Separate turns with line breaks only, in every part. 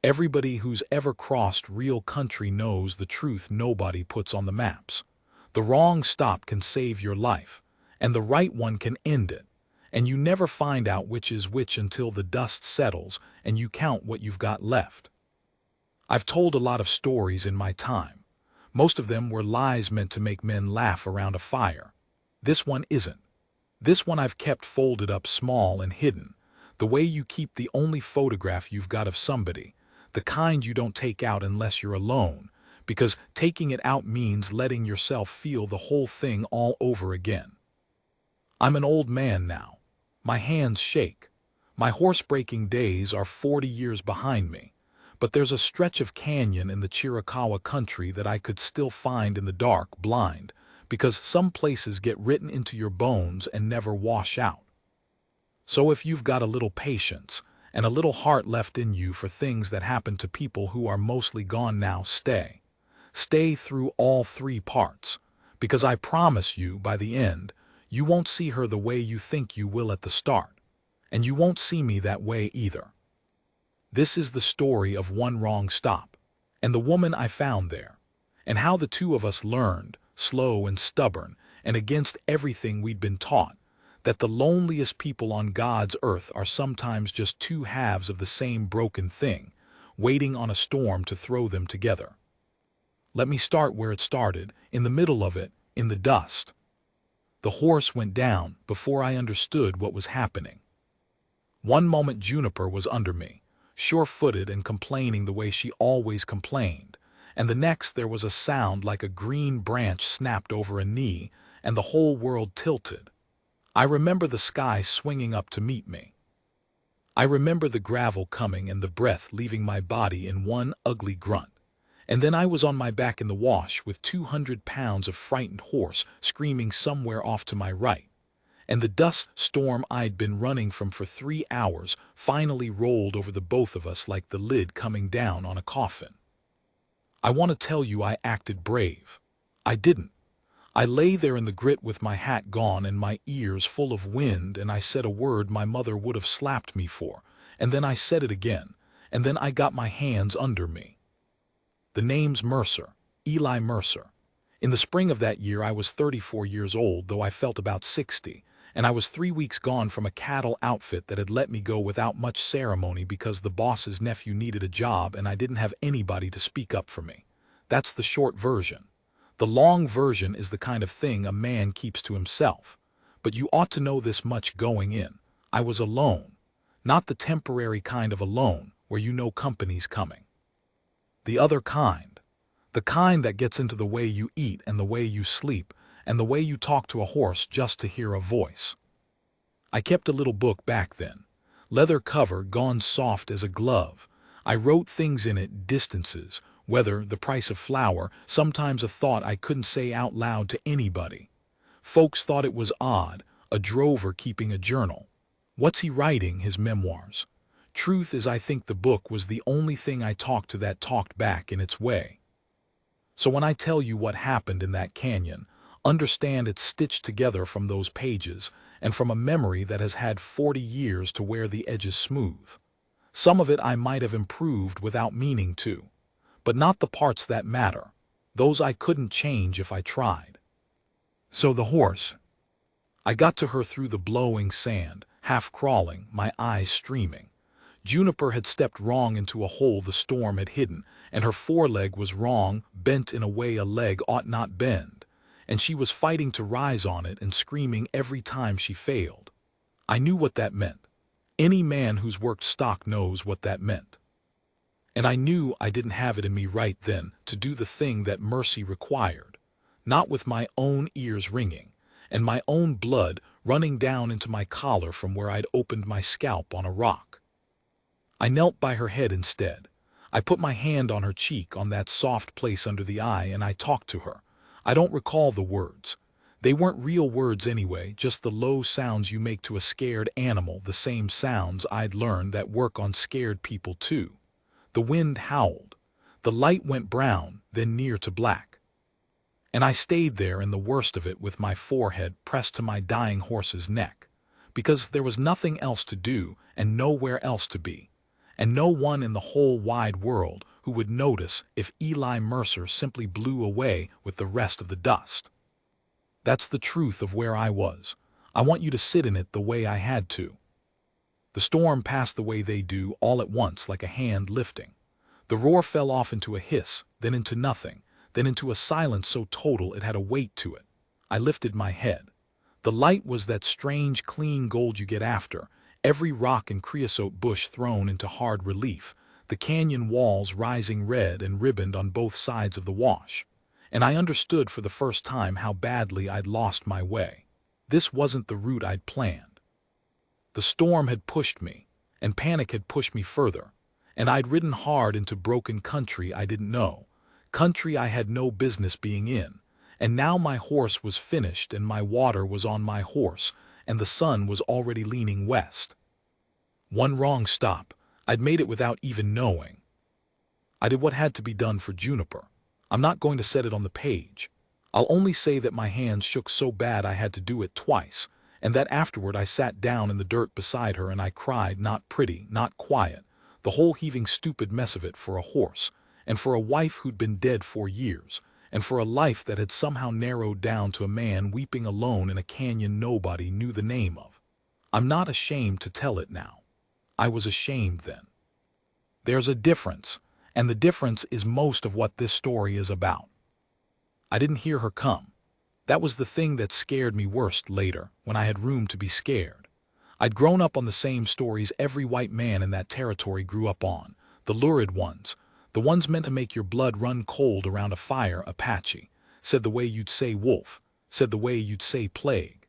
Everybody who's ever crossed real country knows the truth nobody puts on the maps. The wrong stop can save your life, and the right one can end it, and you never find out which is which until the dust settles and you count what you've got left. I've told a lot of stories in my time. Most of them were lies meant to make men laugh around a fire. This one isn't. This one I've kept folded up small and hidden, the way you keep the only photograph you've got of somebody, the kind you don't take out unless you're alone, because taking it out means letting yourself feel the whole thing all over again. I'm an old man now. My hands shake. My horse-breaking days are 40 years behind me, but there's a stretch of canyon in the Chiricahua country that I could still find in the dark, blind, because some places get written into your bones and never wash out. So if you've got a little patience and a little heart left in you for things that happen to people who are mostly gone now, stay. Stay through all 3 parts, because I promise you, by the end, you won't see her the way you think you will at the start, and you won't see me that way either. This is the story of one wrong stop, and the woman I found there, and how the 2 of us learned, slow and stubborn, and against everything we'd been taught, that the loneliest people on God's earth are sometimes just 2 halves of the same broken thing, waiting on a storm to throw them together. Let me start where it started, in the middle of it, in the dust. The horse went down before I understood what was happening. One moment Juniper was under me, sure-footed and complaining the way she always complained, and the next there was a sound like a green branch snapped over a knee, and the whole world tilted. I remember the sky swinging up to meet me. I remember the gravel coming and the breath leaving my body in one ugly grunt. And then I was on my back in the wash with 200 pounds of frightened horse screaming somewhere off to my right. And the dust storm I'd been running from for 3 hours finally rolled over the both of us like the lid coming down on a coffin. I want to tell you I acted brave. I didn't. I lay there in the grit with my hat gone and my ears full of wind, and I said a word my mother would have slapped me for, and then I said it again, and then I got my hands under me. The name's Mercer, Eli Mercer. In the spring of that year I was 34 years old, though I felt about 60, and I was 3 weeks gone from a cattle outfit that had let me go without much ceremony because the boss's nephew needed a job and I didn't have anybody to speak up for me. That's the short version. The long version is the kind of thing a man keeps to himself. But you ought to know this much going in. I was alone. Not the temporary kind of alone, where you know company's coming. The other kind. The kind that gets into the way you eat and the way you sleep and the way you talk to a horse just to hear a voice. I kept a little book back then. Leather cover gone soft as a glove. I wrote things in it, distances, weather, the price of flour, sometimes a thought I couldn't say out loud to anybody. Folks thought it was odd, a drover keeping a journal. What's he writing, his memoirs? Truth is, I think the book was the only thing I talked to that talked back in its way. So when I tell you what happened in that canyon, understand it's stitched together from those pages and from a memory that has had 40 years to wear the edges smooth. Some of it I might have improved without meaning to. But not the parts that matter. Those I couldn't change if I tried. So the horse. I got to her through the blowing sand, half crawling, my eyes streaming. Juniper had stepped wrong into a hole the storm had hidden, and her foreleg was wrong, bent in a way a leg ought not bend, and she was fighting to rise on it and screaming every time she failed. I knew what that meant. Any man who's worked stock knows what that meant. And I knew I didn't have it in me right then to do the thing that mercy required, not with my own ears ringing, and my own blood running down into my collar from where I'd opened my scalp on a rock. I knelt by her head instead. I put my hand on her cheek, on that soft place under the eye, and I talked to her. I don't recall the words. They weren't real words anyway, just the low sounds you make to a scared animal, the same sounds I'd learned that work on scared people too. The wind howled. The light went brown, then near to black. And I stayed there in the worst of it with my forehead pressed to my dying horse's neck, because there was nothing else to do and nowhere else to be. and no one in the whole wide world who would notice if Eli Mercer simply blew away with the rest of the dust. That's the truth of where I was. I want you to sit in it the way I had to. The storm passed the way they do, all at once, like a hand lifting. The roar fell off into a hiss, then into nothing, then into a silence so total it had a weight to it. I lifted my head. The light was that strange, clean gold you get after, every rock and creosote bush thrown into hard relief, the canyon walls rising red and ribboned on both sides of the wash. And I understood for the first time how badly I'd lost my way. This wasn't the route I'd planned. The storm had pushed me, and panic had pushed me further, and I'd ridden hard into broken country I didn't know, country I had no business being in, and now my horse was finished and my water was on my horse, and the sun was already leaning west. One wrong stop, I'd made it without even knowing. I did what had to be done for Juniper. I'm not going to set it on the page. I'll only say that my hands shook so bad I had to do it twice, and that afterward I sat down in the dirt beside her and I cried, not pretty, not quiet, the whole heaving stupid mess of it, for a horse, and for a wife who'd been dead 4 years, and for a life that had somehow narrowed down to a man weeping alone in a canyon nobody knew the name of. I'm not ashamed to tell it now. I was ashamed then. There's a difference, and the difference is most of what this story is about. I didn't hear her come. That was the thing that scared me worst later, when I had room to be scared. I'd grown up on the same stories every white man in that territory grew up on, the lurid ones, the ones meant to make your blood run cold around a fire. Apache, said the way you'd say wolf, said the way you'd say plague.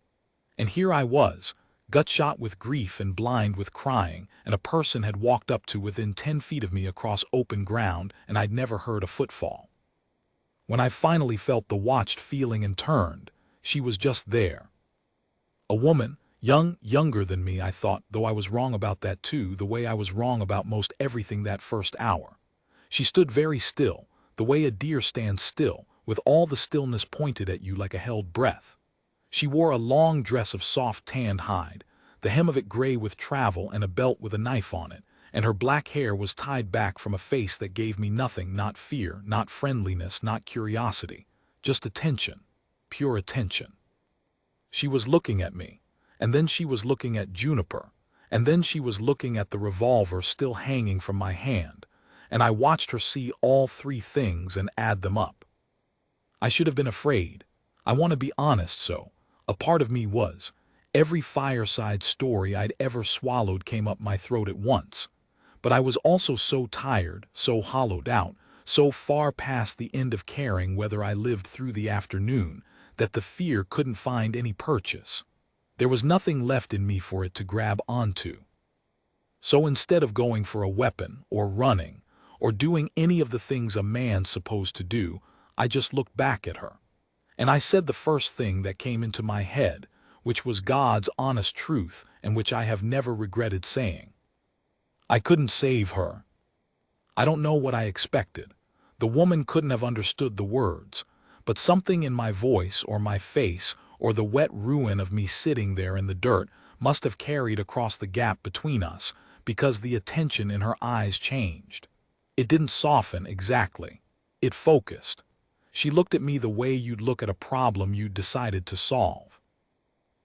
And here I was, gut-shot with grief and blind with crying, and a person had walked up to within 10 feet of me across open ground, and I'd never heard a footfall. When I finally felt the watched feeling and turned, she was just there. A woman, younger than me, I thought, though I was wrong about that too, the way I was wrong about most everything that first hour. She stood very still, the way a deer stands still, with all the stillness pointed at you like a held breath. She wore a long dress of soft tanned hide, the hem of it gray with travel and a belt with a knife on it, and her black hair was tied back from a face that gave me nothing, not fear, not friendliness, not curiosity, just attention, pure attention. She was looking at me, and then she was looking at Juniper, and then she was looking at the revolver still hanging from my hand, and I watched her see all 3 things and add them up. I should have been afraid. I want to be honest, so a part of me was. Every fireside story I'd ever swallowed came up my throat at once. But I was also so tired, so hollowed out, so far past the end of caring whether I lived through the afternoon, that the fear couldn't find any purchase. There was nothing left in me for it to grab onto. So instead of going for a weapon, or running, or doing any of the things a man's supposed to do, I just looked back at her. And I said the first thing that came into my head, which was God's honest truth and which I have never regretted saying. I couldn't save her. I don't know what I expected. The woman couldn't have understood the words, but something in my voice or my face or the wet ruin of me sitting there in the dirt must have carried across the gap between us, because the attention in her eyes changed. It didn't soften exactly. It focused. She looked at me the way you'd look at a problem you'd decided to solve.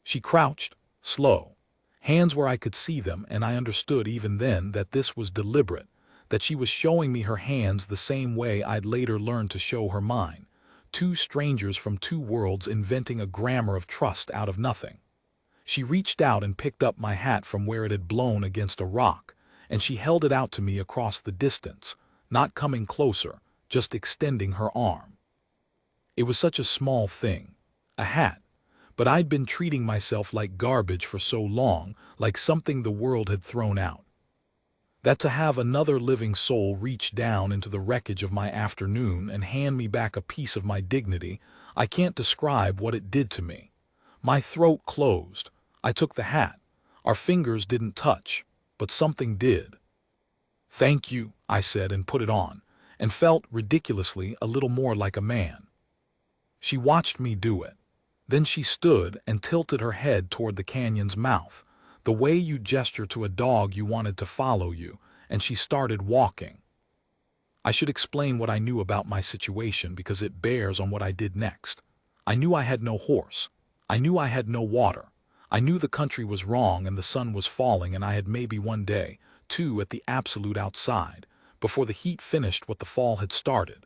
She crouched, slow, hands where I could see them, and I understood even then that this was deliberate, that she was showing me her hands the same way I'd later learned to show her mine, 2 strangers from 2 worlds inventing a grammar of trust out of nothing. She reached out and picked up my hat from where it had blown against a rock, and she held it out to me across the distance, not coming closer, just extending her arm. It was such a small thing, a hat, but I'd been treating myself like garbage for so long, like something the world had thrown out. That to have another living soul reach down into the wreckage of my afternoon and hand me back a piece of my dignity, I can't describe what it did to me. My throat closed. I took the hat. Our fingers didn't touch, but something did. "Thank you," I said, and put it on, and felt, ridiculously, a little more like a man. She watched me do it. Then she stood and tilted her head toward the canyon's mouth, the way you gesture to a dog you wanted to follow you, and she started walking. I should explain what I knew about my situation because it bears on what I did next. I knew I had no horse. I knew I had no water. I knew the country was wrong and the sun was falling, and I had maybe one day, two at the absolute outside, before the heat finished what the fall had started.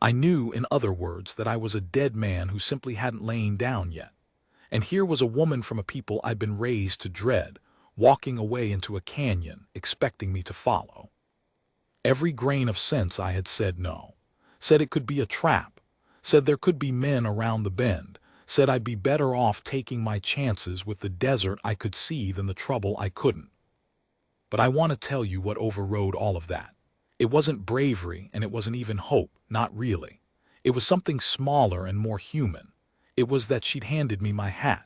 I knew, in other words, that I was a dead man who simply hadn't lain down yet. And here was a woman from a people I'd been raised to dread, walking away into a canyon, expecting me to follow. Every grain of sense I had said no. Said it could be a trap. Said there could be men around the bend. Said I'd be better off taking my chances with the desert I could see than the trouble I couldn't. But I want to tell you what overrode all of that. It wasn't bravery, and it wasn't even hope, not really. It was something smaller and more human. It was that she'd handed me my hat.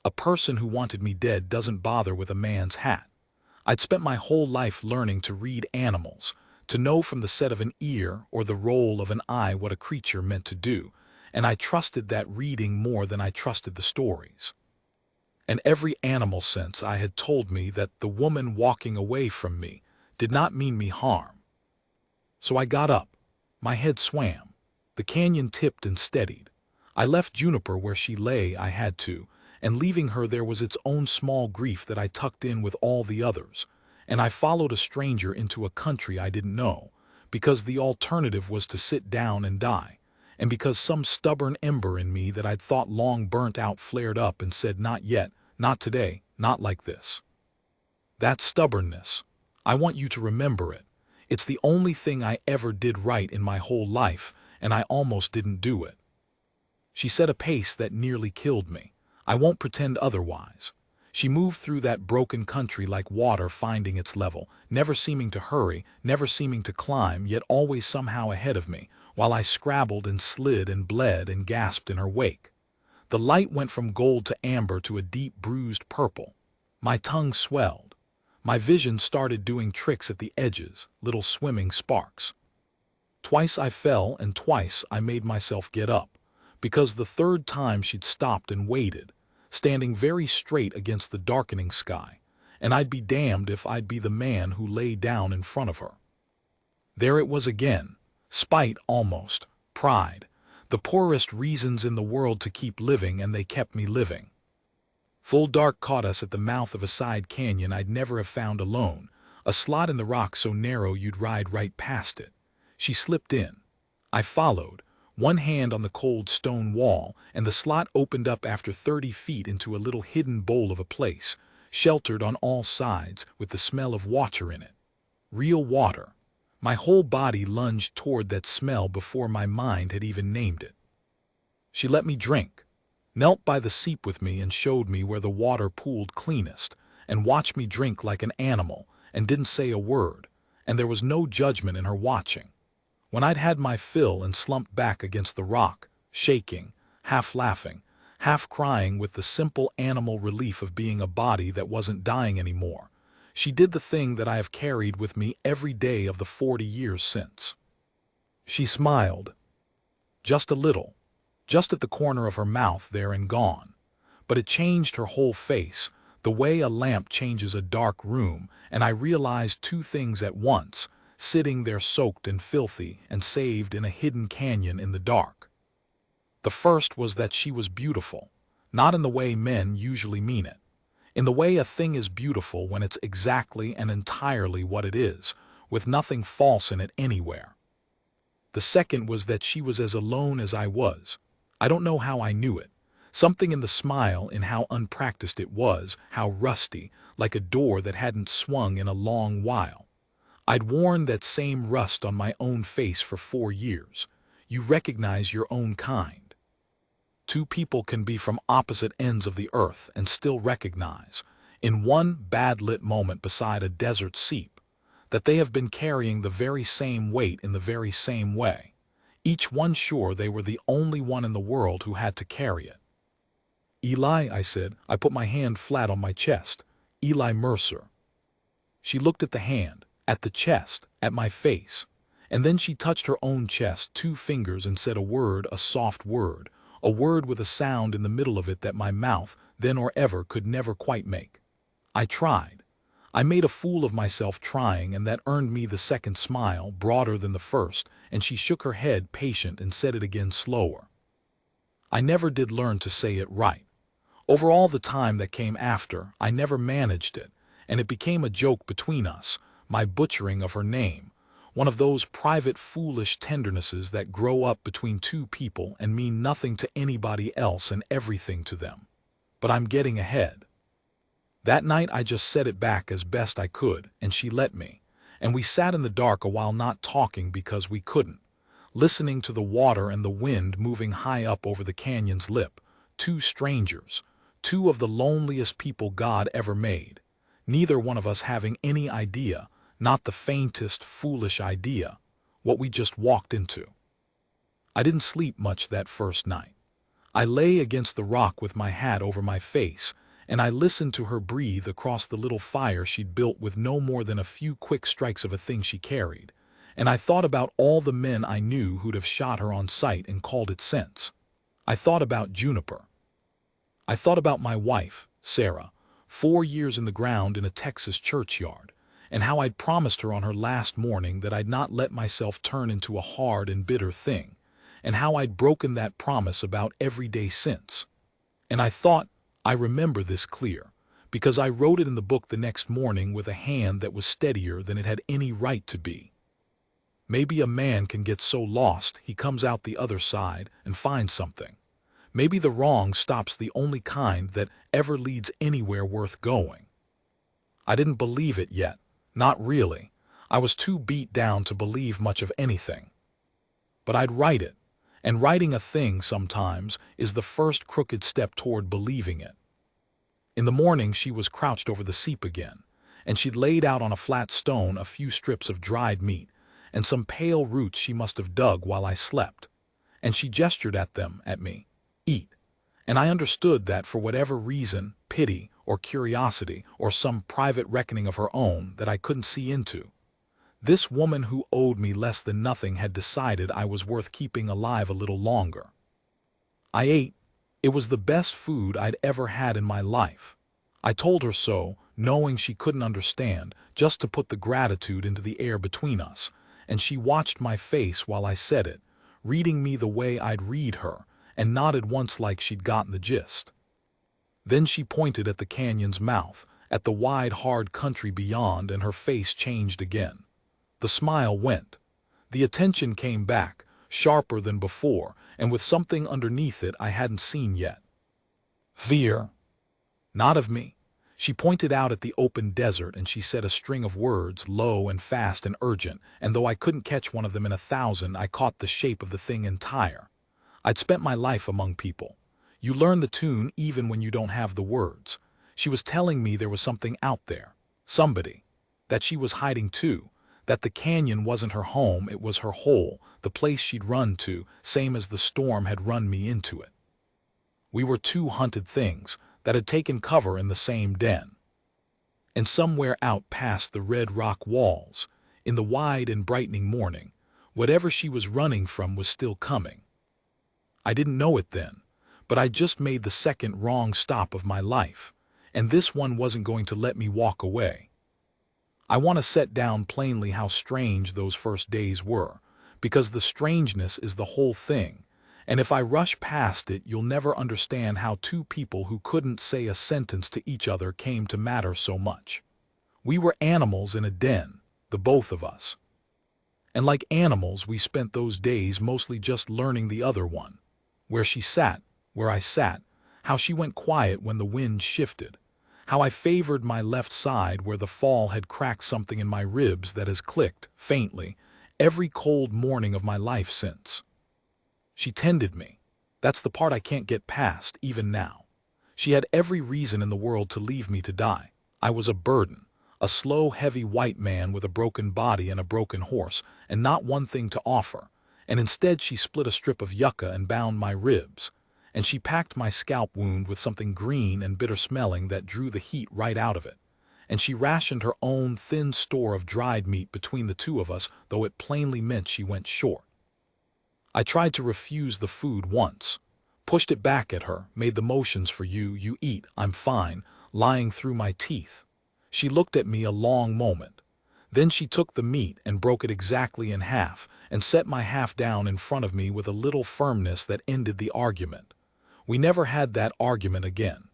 A person who wanted me dead doesn't bother with a man's hat. I'd spent my whole life learning to read animals, to know from the set of an ear or the roll of an eye what a creature meant to do, and I trusted that reading more than I trusted the stories. And every animal sense I had told me that the woman walking away from me did not mean me harm. So I got up. My head swam. The canyon tipped and steadied. I left Juniper where she lay, I had to, and leaving her there was its own small grief that I tucked in with all the others, and I followed a stranger into a country I didn't know, because the alternative was to sit down and die, and because some stubborn ember in me that I'd thought long burnt out flared up and said, not yet, not today, not like this. That stubbornness, I want you to remember it. It's the only thing I ever did right in my whole life, and I almost didn't do it. She set a pace that nearly killed me. I won't pretend otherwise. She moved through that broken country like water finding its level, never seeming to hurry, never seeming to climb, yet always somehow ahead of me, while I scrabbled and slid and bled and gasped in her wake. The light went from gold to amber to a deep bruised purple. My tongue swelled. My vision started doing tricks at the edges, little swimming sparks. Twice I fell and twice I made myself get up, because the third time she'd stopped and waited, standing very straight against the darkening sky, and I'd be damned if I'd be the man who lay down in front of her. There it was again, spite almost, pride, the poorest reasons in the world to keep living, and they kept me living. Full dark caught us at the mouth of a side canyon I'd never have found alone, a slot in the rock so narrow you'd ride right past it. She slipped in. I followed, one hand on the cold stone wall, and the slot opened up after 30 feet into a little hidden bowl of a place, sheltered on all sides with the smell of water in it. Real water. My whole body lunged toward that smell before my mind had even named it. She let me drink, knelt by the seep with me and showed me where the water pooled cleanest, and watched me drink like an animal, and didn't say a word, and there was no judgment in her watching. When I'd had my fill and slumped back against the rock, shaking, half laughing, half crying with the simple animal relief of being a body that wasn't dying anymore, she did the thing that I have carried with me every day of the 40 years since. She smiled. Just a little, just at the corner of her mouth there and gone. But it changed her whole face, the way a lamp changes a dark room, and I realized two things at once, sitting there soaked and filthy and saved in a hidden canyon in the dark. The first was that she was beautiful, not in the way men usually mean it, in the way a thing is beautiful when it's exactly and entirely what it is, with nothing false in it anywhere. The second was that she was as alone as I was. I don't know how I knew it. Something in the smile, in how unpracticed it was, how rusty, like a door that hadn't swung in a long while. I'd worn that same rust on my own face for 4 years. You recognize your own kind. Two people can be from opposite ends of the earth and still recognize, in one bad-lit moment beside a desert seep, that they have been carrying the very same weight in the very same way, each one sure they were the only one in the world who had to carry it. Eli, I said. I put my hand flat on my chest. Eli Mercer. She looked at the hand, at the chest, at my face, and then she touched her own chest 2 fingers and said a word, a soft word, a word with a sound in the middle of it that my mouth, then or ever, could never quite make. I tried. I made a fool of myself trying, and that earned me the second smile, broader than the first, and she shook her head, patient, and said it again, slower. I never did learn to say it right. Over all the time that came after, I never managed it, and it became a joke between us, my butchering of her name, one of those private foolish tendernesses that grow up between two people and mean nothing to anybody else and everything to them. But I'm getting ahead. That night I just said it back as best I could, and she let me, and we sat in the dark a while, not talking because we couldn't, listening to the water and the wind moving high up over the canyon's lip, two strangers, two of the loneliest people God ever made, neither one of us having any idea, not the faintest foolish idea, what we just walked into. I didn't sleep much that first night. I lay against the rock with my hat over my face, and I listened to her breathe across the little fire she'd built with no more than a few quick strikes of a thing she carried, and I thought about all the men I knew who'd have shot her on sight and called it sense. I thought about Juniper. I thought about my wife, Sarah, 4 years in the ground in a Texas churchyard, and how I'd promised her on her last morning that I'd not let myself turn into a hard and bitter thing, and how I'd broken that promise about every day since. And I thought, I remember this clear, because I wrote it in the book the next morning with a hand that was steadier than it had any right to be. Maybe a man can get so lost he comes out the other side and finds something. Maybe the wrong stops the only kind that ever leads anywhere worth going. I didn't believe it yet, not really. I was too beat down to believe much of anything. But I'd write it, and writing a thing sometimes is the first crooked step toward believing it. In the morning she was crouched over the seep again, and she'd laid out on a flat stone a few strips of dried meat, and some pale roots she must have dug while I slept, and she gestured at them at me, eat, and I understood that for whatever reason, pity or curiosity or some private reckoning of her own that I couldn't see into, this woman who owed me less than nothing had decided I was worth keeping alive a little longer. I ate. It was the best food I'd ever had in my life. I told her so, knowing she couldn't understand, just to put the gratitude into the air between us, and she watched my face while I said it, reading me the way I'd read her, and nodded once like she'd gotten the gist. Then she pointed at the canyon's mouth, at the wide, hard country beyond, and her face changed again. The smile went. The attention came back, sharper than before, and with something underneath it I hadn't seen yet. Fear. Not of me. She pointed out at the open desert, and she said a string of words, low and fast and urgent, and though I couldn't catch one of them in 1,000, I caught the shape of the thing entire. I'd spent my life among people. You learn the tune even when you don't have the words. She was telling me there was something out there, somebody, that she was hiding too, that the canyon wasn't her home, it was her hole, the place she'd run to, same as the storm had run me into it. We were two hunted things that had taken cover in the same den. And somewhere out past the red rock walls, in the wide and brightening morning, whatever she was running from was still coming. I didn't know it then, but I'd just made the second wrong stop of my life, and this one wasn't going to let me walk away. I want to set down plainly how strange those first days were, because the strangeness is the whole thing, and if I rush past it you'll never understand how two people who couldn't say a sentence to each other came to matter so much. We were animals in a den, the both of us. And like animals we spent those days mostly just learning the other one, where she sat, where I sat, how she went quiet when the wind shifted, how I favored my left side where the fall had cracked something in my ribs that has clicked, faintly, every cold morning of my life since. She tended me. That's the part I can't get past, even now. She had every reason in the world to leave me to die. I was a burden, a slow, heavy white man with a broken body and a broken horse, and not one thing to offer, and instead she split a strip of yucca and bound my ribs, and she packed my scalp wound with something green and bitter-smelling that drew the heat right out of it, and she rationed her own thin store of dried meat between the two of us, though it plainly meant she went short. I tried to refuse the food once, pushed it back at her, made the motions for you eat, I'm fine, lying through my teeth. She looked at me a long moment. Then she took the meat and broke it exactly in half and set my half down in front of me with a little firmness that ended the argument. We never had that argument again.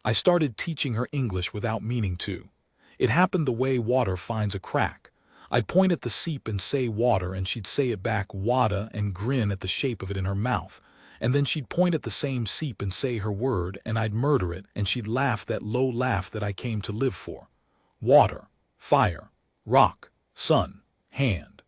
I started teaching her English without meaning to. It happened the way water finds a crack. I'd point at the seep and say water, and she'd say it back wada and grin at the shape of it in her mouth. And then she'd point at the same seep and say her word, and I'd murder it, and she'd laugh that low laugh that I came to live for. Water, fire, rock, sun, hand.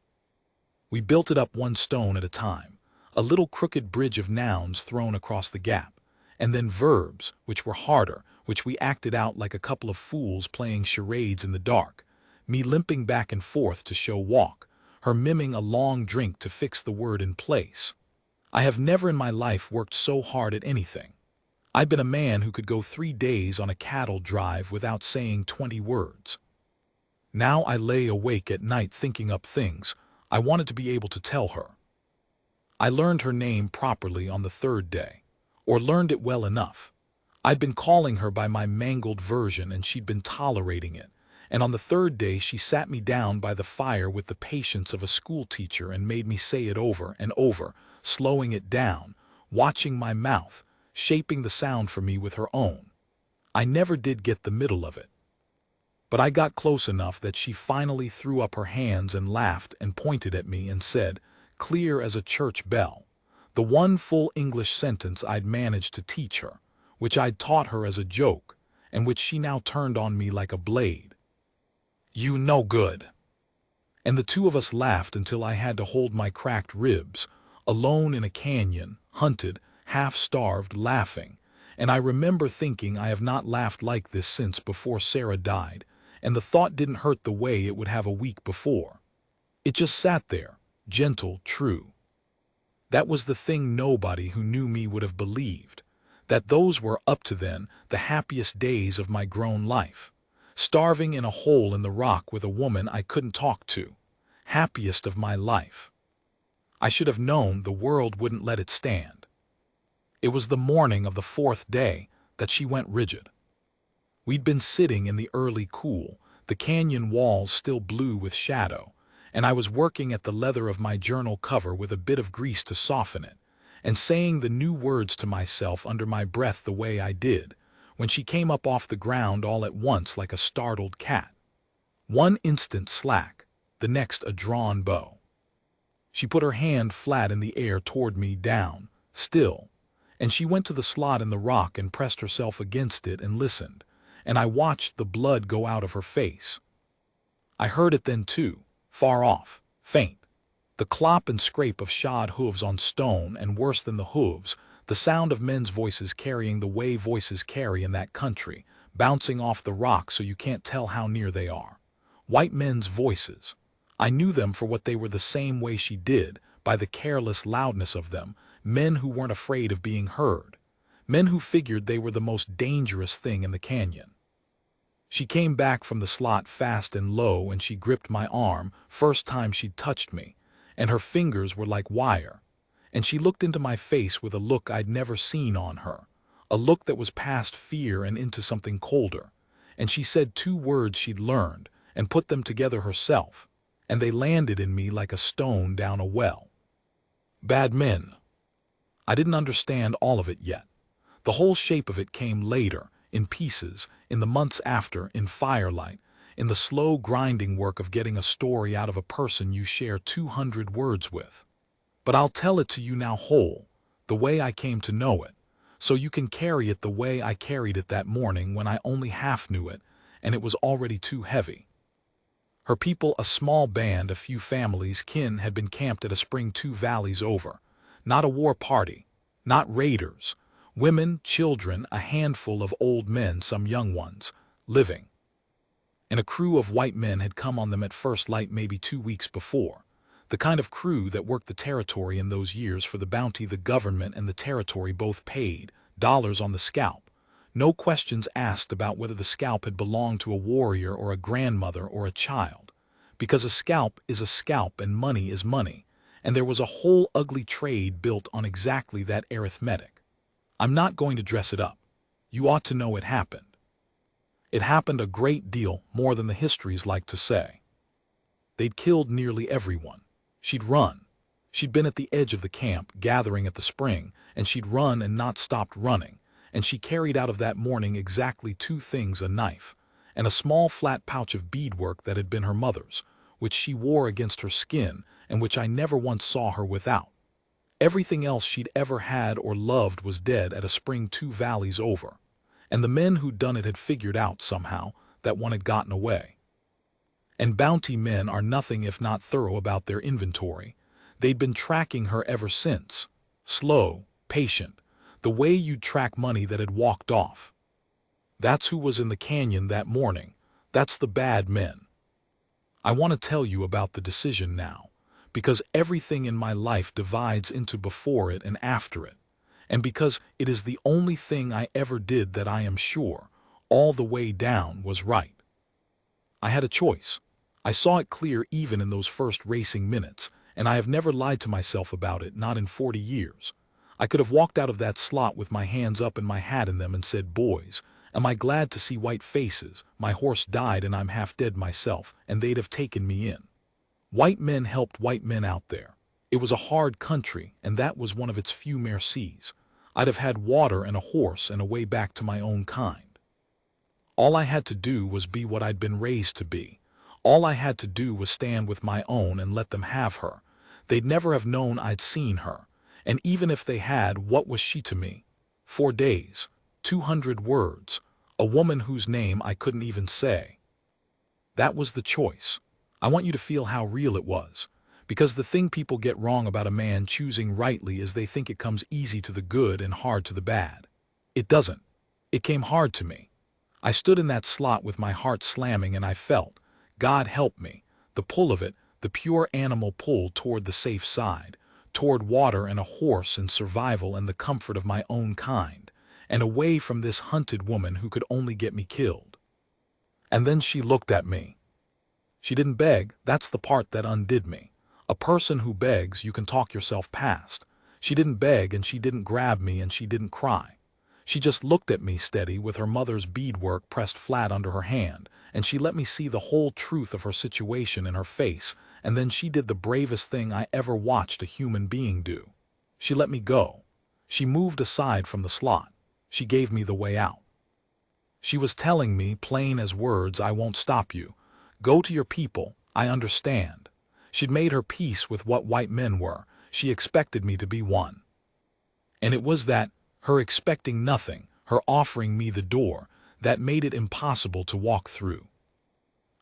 We built it up one stone at a time, a little crooked bridge of nouns thrown across the gap, and then verbs, which were harder, which we acted out like a couple of fools playing charades in the dark, me limping back and forth to show walk, her miming a long drink to fix the word in place. I have never in my life worked so hard at anything. I'd been a man who could go 3 days on a cattle drive without saying 20 words. Now I lay awake at night thinking up things I wanted to be able to tell her. I learned her name properly on the 3rd day, or learned it well enough. I'd been calling her by my mangled version and she'd been tolerating it, and on the 3rd day she sat me down by the fire with the patience of a schoolteacher and made me say it over and over, slowing it down, watching my mouth, shaping the sound for me with her own. I never did get the middle of it. But I got close enough that she finally threw up her hands and laughed and pointed at me and said, clear as a church bell, the one full English sentence I'd managed to teach her, which I'd taught her as a joke, and which she now turned on me like a blade. You no good. And the two of us laughed until I had to hold my cracked ribs, alone in a canyon, hunted, half-starved, laughing, and I remember thinking I have not laughed like this since before Sarah died, and the thought didn't hurt the way it would have a week before. It just sat there, gentle, true. That was the thing nobody who knew me would have believed, that those were, up to then, the happiest days of my grown life. Starving in a hole in the rock with a woman I couldn't talk to. Happiest of my life. I should have known the world wouldn't let it stand. It was the morning of the 4th day that she went rigid. We'd been sitting in the early cool, the canyon walls still blue with shadow, and I was working at the leather of my journal cover with a bit of grease to soften it, and saying the new words to myself under my breath the way I did, when she came up off the ground all at once like a startled cat. One instant slack, the next a drawn bow. She put her hand flat in the air toward me, down, still, and she went to the slot in the rock and pressed herself against it and listened, and I watched the blood go out of her face. I heard it then too, far off, faint. The clop and scrape of shod hooves on stone, and worse than the hooves, the sound of men's voices carrying the way voices carry in that country, bouncing off the rock so you can't tell how near they are. White men's voices. I knew them for what they were the same way she did, by the careless loudness of them, men who weren't afraid of being heard, men who figured they were the most dangerous thing in the canyon. She came back from the slot fast and low, and she gripped my arm, first time she'd touched me, and her fingers were like wire, and she looked into my face with a look I'd never seen on her, a look that was past fear and into something colder, and she said 2 words she'd learned and put them together herself, and they landed in me like a stone down a well. Bad men. I didn't understand all of it yet. The whole shape of it came later, in pieces, in the months after, in firelight, in the slow grinding work of getting a story out of a person you share 200 words with. But I'll tell it to you now whole, the way I came to know it, so you can carry it the way I carried it that morning when I only half knew it, and it was already too heavy. Her people, a small band, a few families, kin, had been camped at a spring 2 valleys over. Not a war party, not raiders. Women, children, a handful of old men, some young ones, living. And a crew of white men had come on them at first light maybe 2 weeks before. The kind of crew that worked the territory in those years for the bounty the government and the territory both paid, dollars on the scalp. No questions asked about whether the scalp had belonged to a warrior or a grandmother or a child. Because a scalp is a scalp and money is money, and there was a whole ugly trade built on exactly that arithmetic. I'm not going to dress it up. You ought to know it happened. It happened a great deal more than the histories like to say. They'd killed nearly everyone. She'd run. She'd been at the edge of the camp, gathering at the spring, and she'd run and not stopped running, and she carried out of that morning exactly two things: a knife, and a small flat pouch of beadwork that had been her mother's, which she wore against her skin, and which I never once saw her without. Everything else she'd ever had or loved was dead at a spring 2 valleys over, and the men who'd done it had figured out, somehow, that one had gotten away. And bounty men are nothing if not thorough about their inventory. They'd been tracking her ever since. Slow, patient, the way you'd track money that had walked off. That's who was in the canyon that morning. That's the bad men. I want to tell you about the decision now, because everything in my life divides into before it and after it, and because it is the only thing I ever did that I am sure, all the way down, was right. I had a choice. I saw it clear even in those first racing minutes, and I have never lied to myself about it, not in 40 years. I could have walked out of that slot with my hands up and my hat in them and said, "Boys, am I glad to see white faces? My horse died and I'm half dead myself," and they'd have taken me in. White men helped white men out there. It was a hard country, and that was one of its few mercies. I'd have had water and a horse and a way back to my own kind. All I had to do was be what I'd been raised to be. All I had to do was stand with my own and let them have her. They'd never have known I'd seen her. And even if they had, what was she to me? 4 days, 200 words, a woman whose name I couldn't even say. That was the choice. I want you to feel how real it was. Because the thing people get wrong about a man choosing rightly is they think it comes easy to the good and hard to the bad. It doesn't. It came hard to me. I stood in that slot with my heart slamming, and I felt, God help me, the pull of it, the pure animal pull toward the safe side, toward water and a horse and survival and the comfort of my own kind, and away from this hunted woman who could only get me killed. And then she looked at me. She didn't beg. That's the part that undid me. A person who begs, you can talk yourself past. She didn't beg, and she didn't grab me, and she didn't cry. She just looked at me steady with her mother's beadwork pressed flat under her hand, and she let me see the whole truth of her situation in her face, and then she did the bravest thing I ever watched a human being do. She let me go. She moved aside from the slot. She gave me the way out. She was telling me, plain as words, "I won't stop you. Go to your people, I understand." She'd made her peace with what white men were. She expected me to be one. And it was that, her expecting nothing, her offering me the door, that made it impossible to walk through.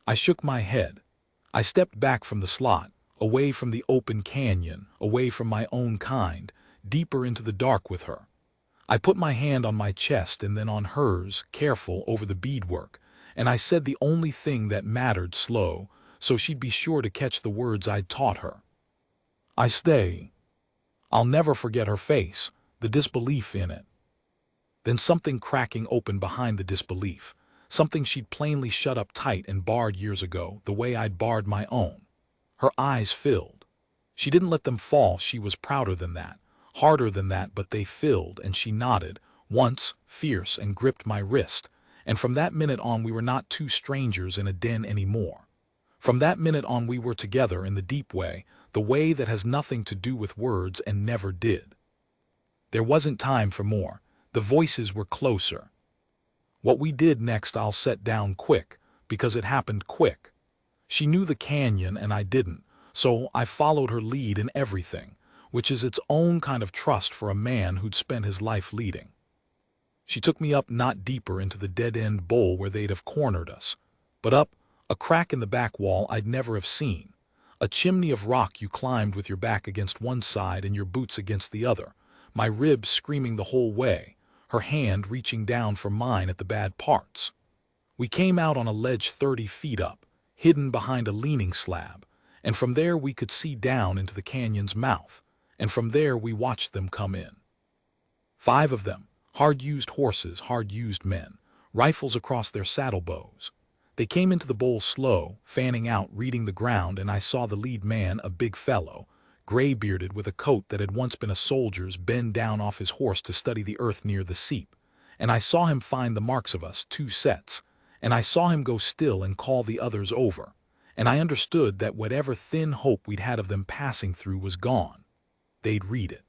I shook my head. I stepped back from the slot, away from the open canyon, away from my own kind, deeper into the dark with her. I put my hand on my chest and then on hers, careful over the beadwork, and I said the only thing that mattered, slow, so she'd be sure to catch the words I'd taught her. "I stay." I'll never forget her face, the disbelief in it. Then something cracking open behind the disbelief, something she'd plainly shut up tight and barred years ago, the way I'd barred my own. Her eyes filled. She didn't let them fall. She was prouder than that, harder than that, but they filled, and she nodded, once, fierce, and gripped my wrist, and from that minute on we were not two strangers in a den anymore. From that minute on we were together in the deep way, the way that has nothing to do with words and never did. There wasn't time for more. The voices were closer. What we did next I'll set down quick, because it happened quick. She knew the canyon and I didn't, so I followed her lead in everything, which is its own kind of trust for a man who'd spent his life leading. She took me up, not deeper into the dead-end bowl where they'd have cornered us, but up, a crack in the back wall I'd never have seen, a chimney of rock you climbed with your back against one side and your boots against the other, my ribs screaming the whole way, her hand reaching down for mine at the bad parts. We came out on a ledge 30 feet up, hidden behind a leaning slab, and from there we could see down into the canyon's mouth, and from there we watched them come in. 5 of them, hard-used horses, hard-used men, rifles across their saddle bows. They came into the bowl slow, fanning out, reading the ground, and I saw the lead man, a big fellow, gray-bearded with a coat that had once been a soldier's, bend down off his horse to study the earth near the seep, and I saw him find the marks of us, 2 sets, and I saw him go still and call the others over, and I understood that whatever thin hope we'd had of them passing through was gone. They'd read it.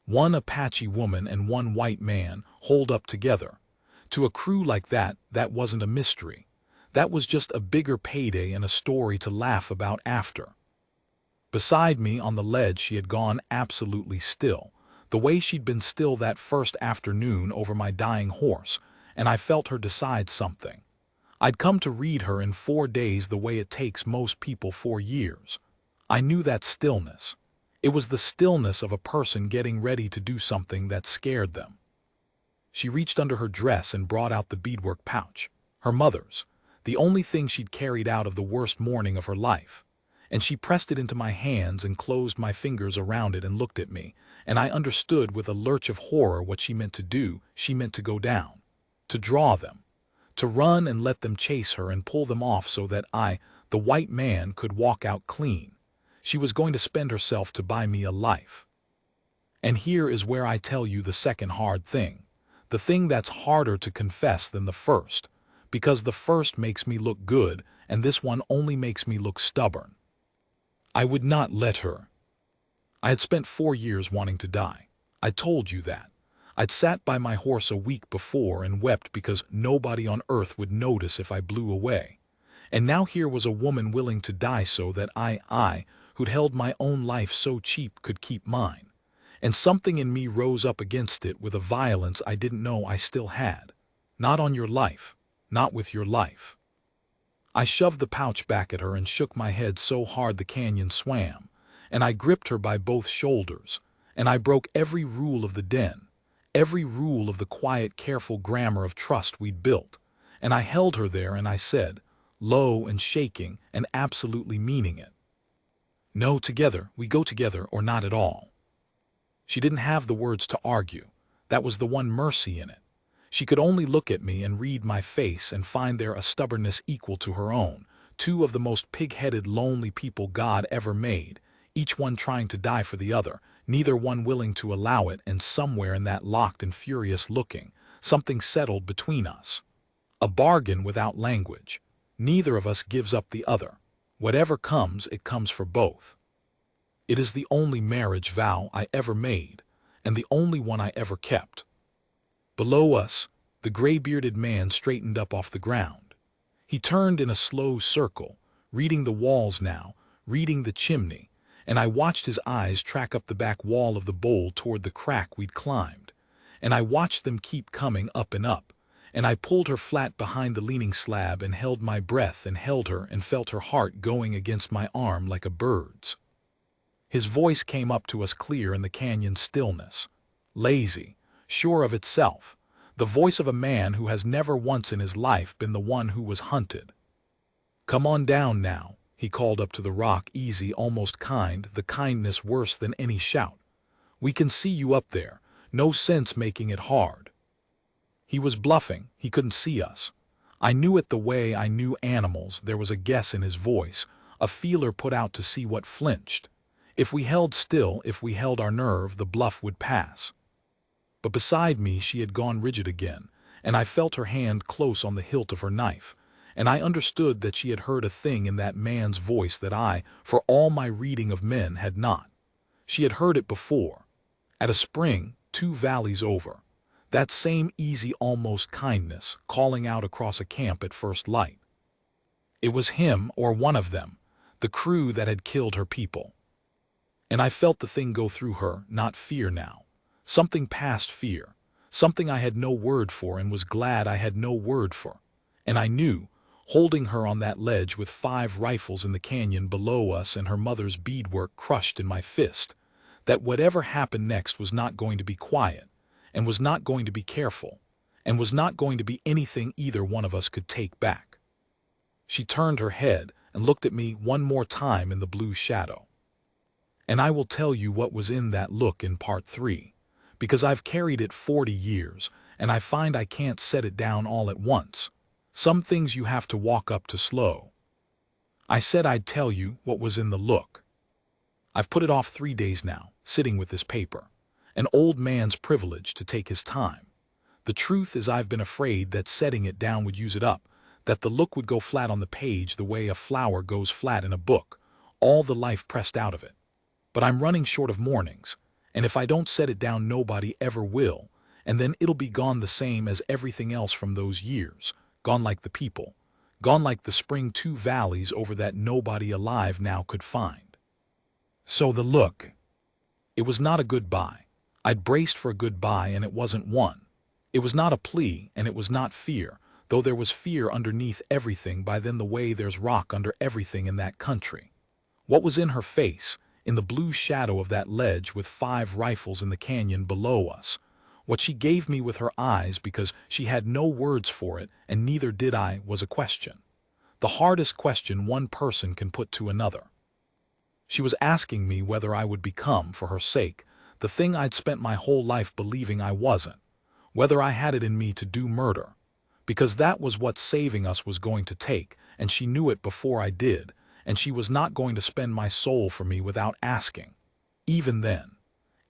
One Apache woman and one white man holed up together. To a crew like that, that wasn't a mystery. That was just a bigger payday and a story to laugh about after. Beside me on the ledge she had gone absolutely still, the way she'd been still that first afternoon over my dying horse, and I felt her decide something. I'd come to read her in 4 days the way it takes most people 4 years. I knew that stillness. It was the stillness of a person getting ready to do something that scared them. She reached under her dress and brought out the beadwork pouch, her mother's, the only thing she'd carried out of the worst morning of her life. And she pressed it into my hands and closed my fingers around it and looked at me, and I understood with a lurch of horror what she meant to do. She meant to go down, to draw them, to run and let them chase her and pull them off so that I, the white man, could walk out clean. She was going to spend herself to buy me a life. And here is where I tell you the second hard thing, the thing that's harder to confess than the first, because the first makes me look good and this one only makes me look stubborn. I would not let her. I had spent 4 years wanting to die. I told you that. I'd sat by my horse a week before and wept because nobody on earth would notice if I blew away. And now here was a woman willing to die so that I, who'd held my own life so cheap, could keep mine. And something in me rose up against it with a violence I didn't know I still had. Not on your life. Not with your life. I shoved the pouch back at her and shook my head so hard the canyon swam, and I gripped her by both shoulders, and I broke every rule of the den, every rule of the quiet, careful grammar of trust we'd built, and I held her there and I said, low and shaking and absolutely meaning it, "No, together, we go together or not at all." She didn't have the words to argue. That was the one mercy in it. She could only look at me and read my face and find there a stubbornness equal to her own, two of the most pig-headed, lonely people God ever made, each one trying to die for the other, neither one willing to allow it, and somewhere in that locked and furious looking, something settled between us. A bargain without language. Neither of us gives up the other. Whatever comes, it comes for both. It is the only marriage vow I ever made, and the only one I ever kept. Below us, the gray-bearded man straightened up off the ground. He turned in a slow circle, reading the walls now, reading the chimney, and I watched his eyes track up the back wall of the bowl toward the crack we'd climbed, and I watched them keep coming up and up, and I pulled her flat behind the leaning slab and held my breath and held her and felt her heart going against my arm like a bird's. His voice came up to us clear in the canyon stillness, lazy, sure of itself, the voice of a man who has never once in his life been the one who was hunted. "Come on down now," he called up to the rock, easy, almost kind, the kindness worse than any shout. "We can see you up there, no sense making it hard." He was bluffing, he couldn't see us. I knew it the way I knew animals. There was a guess in his voice, a feeler put out to see what flinched. If we held still, if we held our nerve, the bluff would pass. But beside me she had gone rigid again, and I felt her hand close on the hilt of her knife, and I understood that she had heard a thing in that man's voice that I, for all my reading of men, had not. She had heard it before, at a spring 2 valleys over, that same easy almost kindness calling out across a camp at first light. It was him, or one of them, the crew that had killed her people. And I felt the thing go through her, not fear now. Something past fear, something I had no word for and was glad I had no word for. And I knew, holding her on that ledge with 5 rifles in the canyon below us and her mother's beadwork crushed in my fist, that whatever happened next was not going to be quiet, and was not going to be careful, and was not going to be anything either one of us could take back. She turned her head and looked at me one more time in the blue shadow. And I will tell you what was in that look in part 3, because I've carried it 40 years, and I find I can't set it down all at once. Some things you have to walk up to slow. I said I'd tell you what was in the look. I've put it off 3 days now, sitting with this paper. An old man's privilege to take his time. The truth is I've been afraid that setting it down would use it up, that the look would go flat on the page the way a flower goes flat in a book, all the life pressed out of it. But I'm running short of mornings, and if I don't set it down nobody ever will, and then it'll be gone the same as everything else from those years, gone like the people, gone like the spring two valleys over that nobody alive now could find. So the look. It was not a goodbye. I'd braced for a goodbye and it wasn't one. It was not a plea and it was not fear, though there was fear underneath everything by then the way there's rock under everything in that country. What was in her face, in the blue shadow of that ledge with 5 rifles in the canyon below us, what she gave me with her eyes because she had no words for it and neither did I, was a question. The hardest question one person can put to another. She was asking me whether I would become, for her sake, the thing I'd spent my whole life believing I wasn't, whether I had it in me to do murder, because that was what saving us was going to take, and she knew it before I did, and she was not going to spend my soul for me without asking. Even then,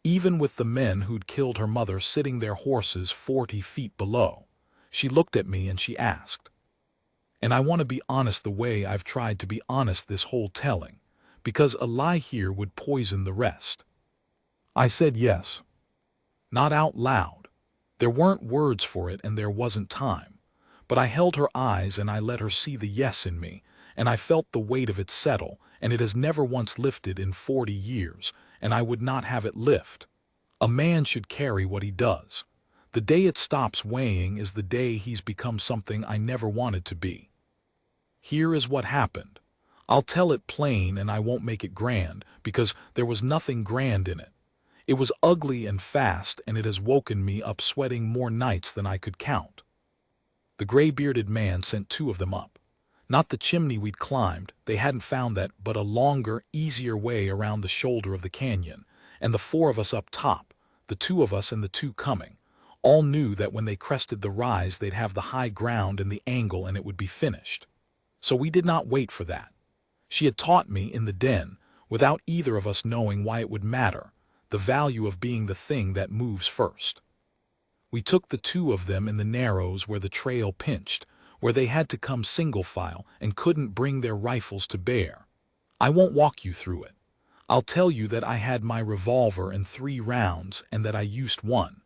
even with the men who'd killed her mother sitting their horses 40 feet below, she looked at me and she asked. And I want to be honest the way I've tried to be honest this whole telling, because a lie here would poison the rest. I said yes. Not out loud. There weren't words for it and there wasn't time. But I held her eyes and I let her see the yes in me, and I felt the weight of it settle, and it has never once lifted in 40 years, and I would not have it lift. A man should carry what he does. The day it stops weighing is the day he's become something I never wanted to be. Here is what happened. I'll tell it plain and I won't make it grand, because there was nothing grand in it. It was ugly and fast, and it has woken me up sweating more nights than I could count. The gray-bearded man sent 2 of them up. Not the chimney we'd climbed, they hadn't found that, but a longer, easier way around the shoulder of the canyon, and the 4 of us up top, the 2 of us and the 2 coming, all knew that when they crested the rise they'd have the high ground and the angle and it would be finished. So we did not wait for that. She had taught me in the den, without either of us knowing why it would matter, the value of being the thing that moves first. We took the 2 of them in the narrows where the trail pinched, where they had to come single file and couldn't bring their rifles to bear. I won't walk you through it. I'll tell you that I had my revolver and 3 rounds and that I used one,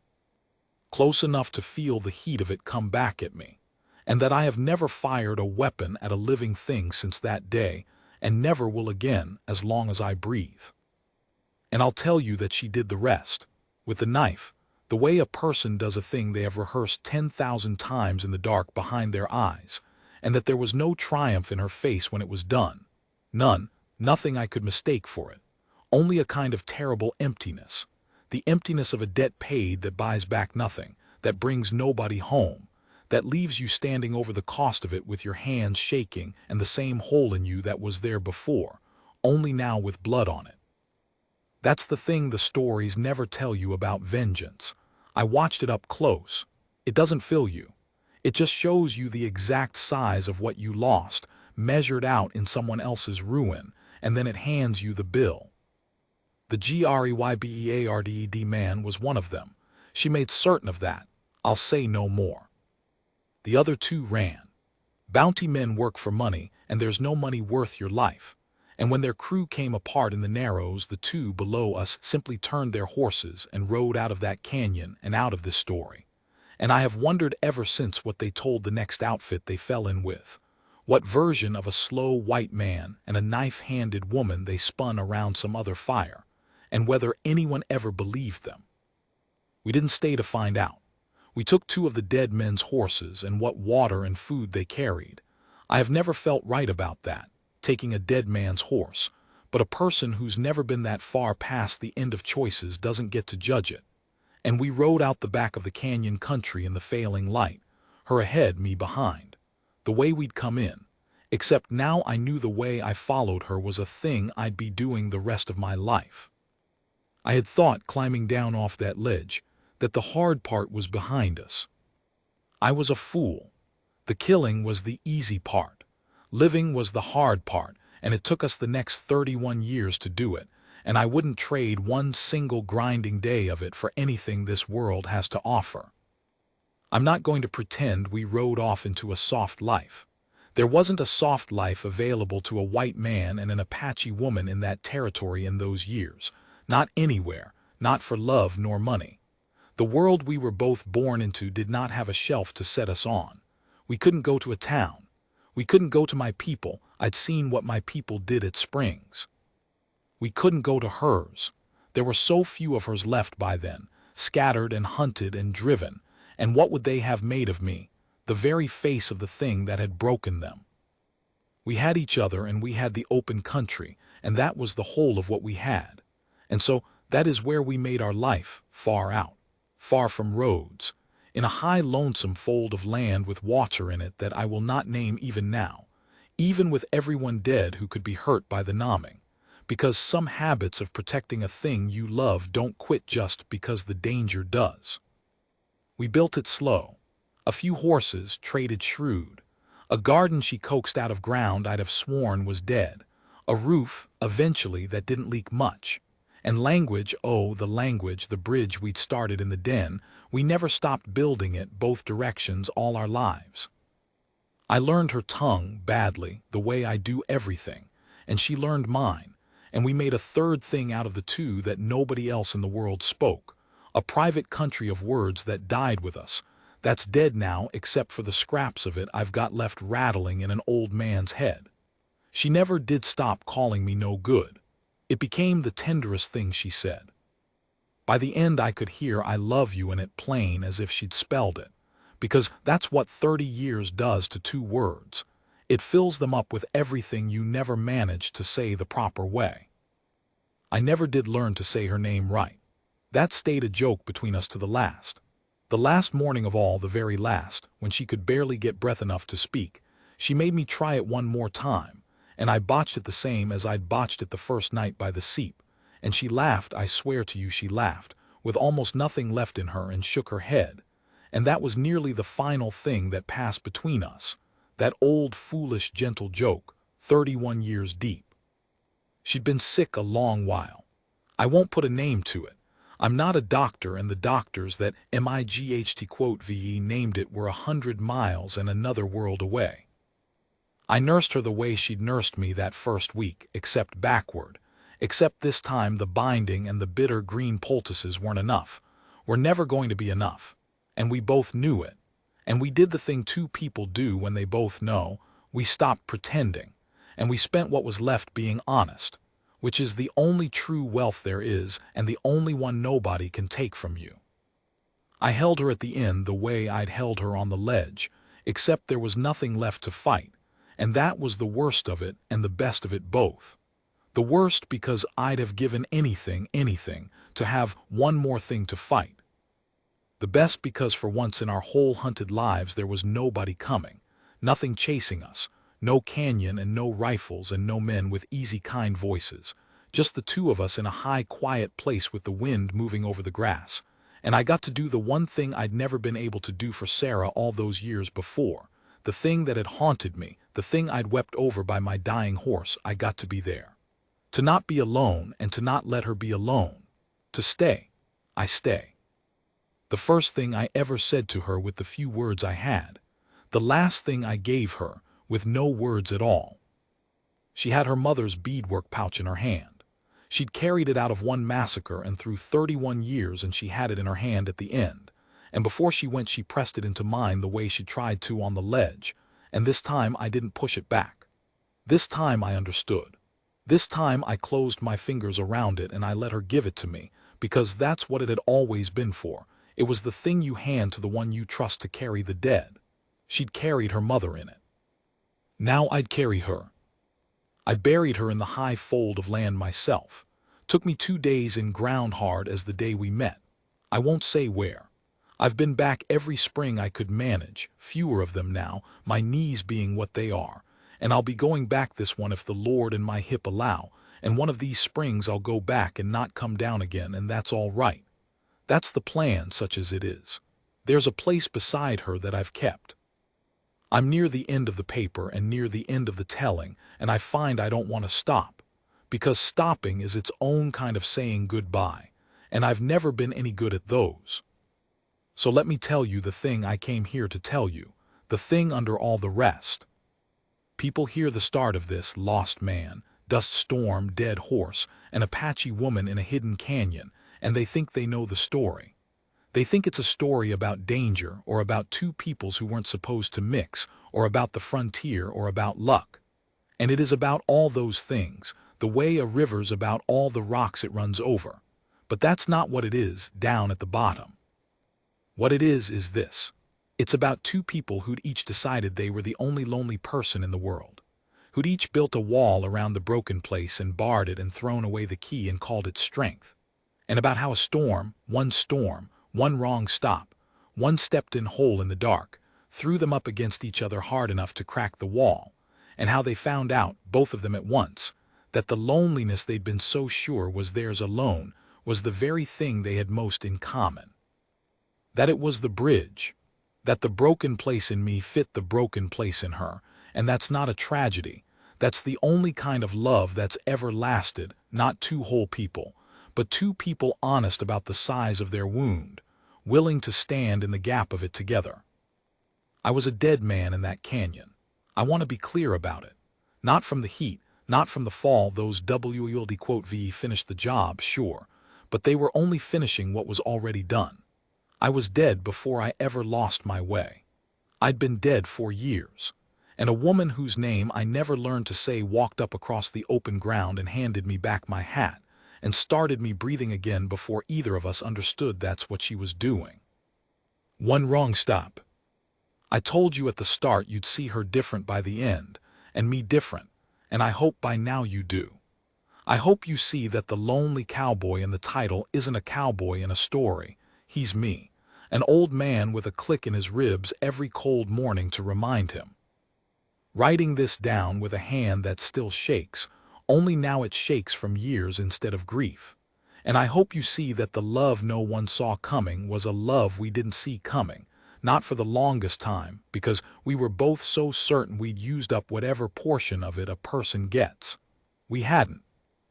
close enough to feel the heat of it come back at me, and that I have never fired a weapon at a living thing since that day, and never will again as long as I breathe. And I'll tell you that she did the rest, with the knife, the way a person does a thing they have rehearsed 10,000 times in the dark behind their eyes, and that there was no triumph in her face when it was done. None, nothing I could mistake for it. Only a kind of terrible emptiness. The emptiness of a debt paid that buys back nothing, that brings nobody home, that leaves you standing over the cost of it with your hands shaking and the same hole in you that was there before, only now with blood on it. That's the thing the stories never tell you about vengeance. I watched it up close. It doesn't fill you. It just shows you the exact size of what you lost, measured out in someone else's ruin, and then it hands you the bill. The Greybearded man was one of them. She made certain of that. I'll say no more. The other 2 ran. Bounty men work for money, and there's no money worth your life. And when their crew came apart in the narrows, the 2 below us simply turned their horses and rode out of that canyon and out of this story. And I have wondered ever since what they told the next outfit they fell in with. What version of a slow white man and a knife-handed woman they spun around some other fire, and whether anyone ever believed them. We didn't stay to find out. We took 2 of the dead men's horses and what water and food they carried. I have never felt right about that, taking a dead man's horse, but a person who's never been that far past the end of choices doesn't get to judge it. And we rode out the back of the canyon country in the failing light, her ahead, me behind, the way we'd come in, except now I knew the way I followed her was a thing I'd be doing the rest of my life. I had thought, climbing down off that ledge, that the hard part was behind us. I was a fool. The killing was the easy part. Living was the hard part, and it took us the next 31 years to do it, and I wouldn't trade one single grinding day of it for anything this world has to offer. I'm not going to pretend we rode off into a soft life. There wasn't a soft life available to a white man and an Apache woman in that territory in those years. Not anywhere, not for love nor money. The world we were both born into did not have a shelf to set us on. We couldn't go to a town. We couldn't go to my people. I'd seen what my people did at Springs. We couldn't go to hers. There were so few of hers left by then, scattered and hunted and driven, and what would they have made of me, the very face of the thing that had broken them? We had each other and we had the open country, and that was the whole of what we had. And so that is where we made our life, far out, far from roads, in a high lonesome fold of land with water in it that I will not name even now, even with everyone dead who could be hurt by the nomming, because some habits of protecting a thing you love don't quit just because the danger does. We built it slow. A few horses traded shrewd. A garden she coaxed out of ground I'd have sworn was dead. A roof, eventually, that didn't leak much. And language, oh, the language, the bridge we'd started in the den, we never stopped building it both directions all our lives. I learned her tongue badly, the way I do everything, and she learned mine, and we made a third thing out of the two that nobody else in the world spoke, a private country of words that died with us, that's dead now except for the scraps of it I've got left rattling in an old man's head. She never did stop calling me no good. It became the tenderest thing she said. By the end I could hear "I love you" in it plain as if she'd spelled it, because that's what 30 years does to two words. It fills them up with everything you never managed to say the proper way. I never did learn to say her name right. That stayed a joke between us to the last. The last morning of all, the very last, when she could barely get breath enough to speak, she made me try it one more time, and I botched it the same as I'd botched it the first night by the seep, and she laughed, I swear to you she laughed, with almost nothing left in her, and shook her head, and that was nearly the final thing that passed between us, that old foolish gentle joke, 31 years deep. She'd been sick a long while. I won't put a name to it. I'm not a doctor, and the doctors that MIGHT named it were 100 miles and another world away. I nursed her the way she'd nursed me that first week, except backward. Except this time the binding and the bitter green poultices weren't enough, were never going to be enough, and we both knew it. And we did the thing two people do when they both know. We stopped pretending, and we spent what was left being honest, which is the only true wealth there is and the only one nobody can take from you. I held her at the end the way I'd held her on the ledge, except there was nothing left to fight, and that was the worst of it and the best of it both. The worst because I'd have given anything, to have one more thing to fight. The best because for once in our whole hunted lives there was nobody coming, nothing chasing us, no canyon and no rifles and no men with easy kind voices, just the two of us in a high quiet place with the wind moving over the grass, and I got to do the one thing I'd never been able to do for Sarah all those years before, the thing that had haunted me, the thing I'd wept over by my dying horse. I got to be there. To not be alone and to not let her be alone. To stay. I stay. The first thing I ever said to her with the few words I had. The last thing I gave her, with no words at all. She had her mother's beadwork pouch in her hand. She'd carried it out of one massacre and through 31 years, and she had it in her hand at the end. And before she went she pressed it into mine the way she tried to on the ledge, and this time I didn't push it back. This time I understood. This time I closed my fingers around it and I let her give it to me, because that's what it had always been for. It was the thing you hand to the one you trust to carry the dead. She'd carried her mother in it. Now I'd carry her. I buried her in the high fold of land myself. Took me 2 days in ground hard as the day we met. I won't say where. I've been back every spring I could manage, fewer of them now, my knees being what they are, and I'll be going back this one if the Lord and my hip allow, and one of these springs I'll go back and not come down again, and that's all right. That's the plan, such as it is. There's a place beside her that I've kept. I'm near the end of the paper and near the end of the telling, and I find I don't want to stop, because stopping is its own kind of saying goodbye, and I've never been any good at those. So let me tell you the thing I came here to tell you, the thing under all the rest. People hear the start of this: lost man, dust storm, dead horse, an Apache woman in a hidden canyon, and they think they know the story. They think it's a story about danger, or about two peoples who weren't supposed to mix, or about the frontier, or about luck. And it is about all those things, the way a river's about all the rocks it runs over. But that's not what it is down at the bottom. What it is this. It's about two people who'd each decided they were the only lonely person in the world, who'd each built a wall around the broken place and barred it and thrown away the key and called it strength. And about how a storm, one wrong stop, one stepped-in hole in the dark, threw them up against each other hard enough to crack the wall, and how they found out, both of them at once, that the loneliness they'd been so sure was theirs alone was the very thing they had most in common. That it was the bridge. That the broken place in me fit the broken place in her, and that's not a tragedy. That's the only kind of love that's ever lasted, not two whole people, but two people honest about the size of their wound, willing to stand in the gap of it together. I was a dead man in that canyon. I want to be clear about it. Not from the heat, not from the fall. Those WELD finished the job, sure, but they were only finishing what was already done. I was dead before I ever lost my way. I'd been dead for years, and a woman whose name I never learned to say walked up across the open ground and handed me back my hat and started me breathing again before either of us understood that's what she was doing. One wrong stop. I told you at the start you'd see her different by the end, and me different, and I hope by now you do. I hope you see that the lonely cowboy in the title isn't a cowboy in a story. He's me, an old man with a click in his ribs every cold morning to remind him. Writing this down with a hand that still shakes, only now it shakes from years instead of grief. And I hope you see that the love no one saw coming was a love we didn't see coming, not for the longest time, because we were both so certain we'd used up whatever portion of it a person gets. We hadn't.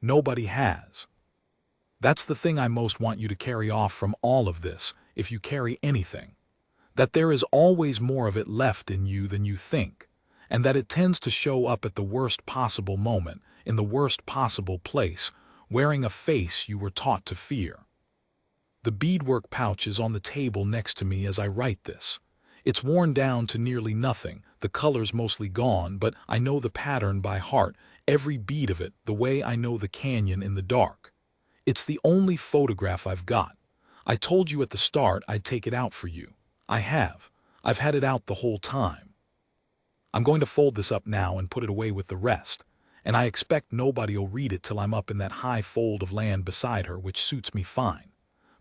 Nobody has. That's the thing I most want you to carry off from all of this, if you carry anything. That there is always more of it left in you than you think, and that it tends to show up at the worst possible moment, in the worst possible place, wearing a face you were taught to fear. The beadwork pouch is on the table next to me as I write this. It's worn down to nearly nothing, the color's mostly gone, but I know the pattern by heart, every bead of it, the way I know the canyon in the dark. It's the only photograph I've got. I told you at the start I'd take it out for you. I have. I've had it out the whole time. I'm going to fold this up now and put it away with the rest, and I expect nobody'll read it till I'm up in that high fold of land beside her, which suits me fine.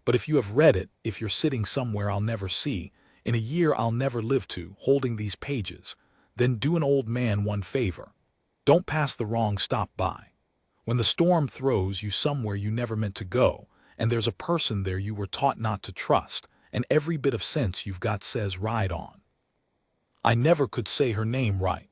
But if you have read it, if you're sitting somewhere I'll never see, in a year I'll never live to, holding these pages, then do an old man one favor. Don't pass the wrong stop by. When the storm throws you somewhere you never meant to go, and there's a person there you were taught not to trust, and every bit of sense you've got says ride on. I never could say her name right,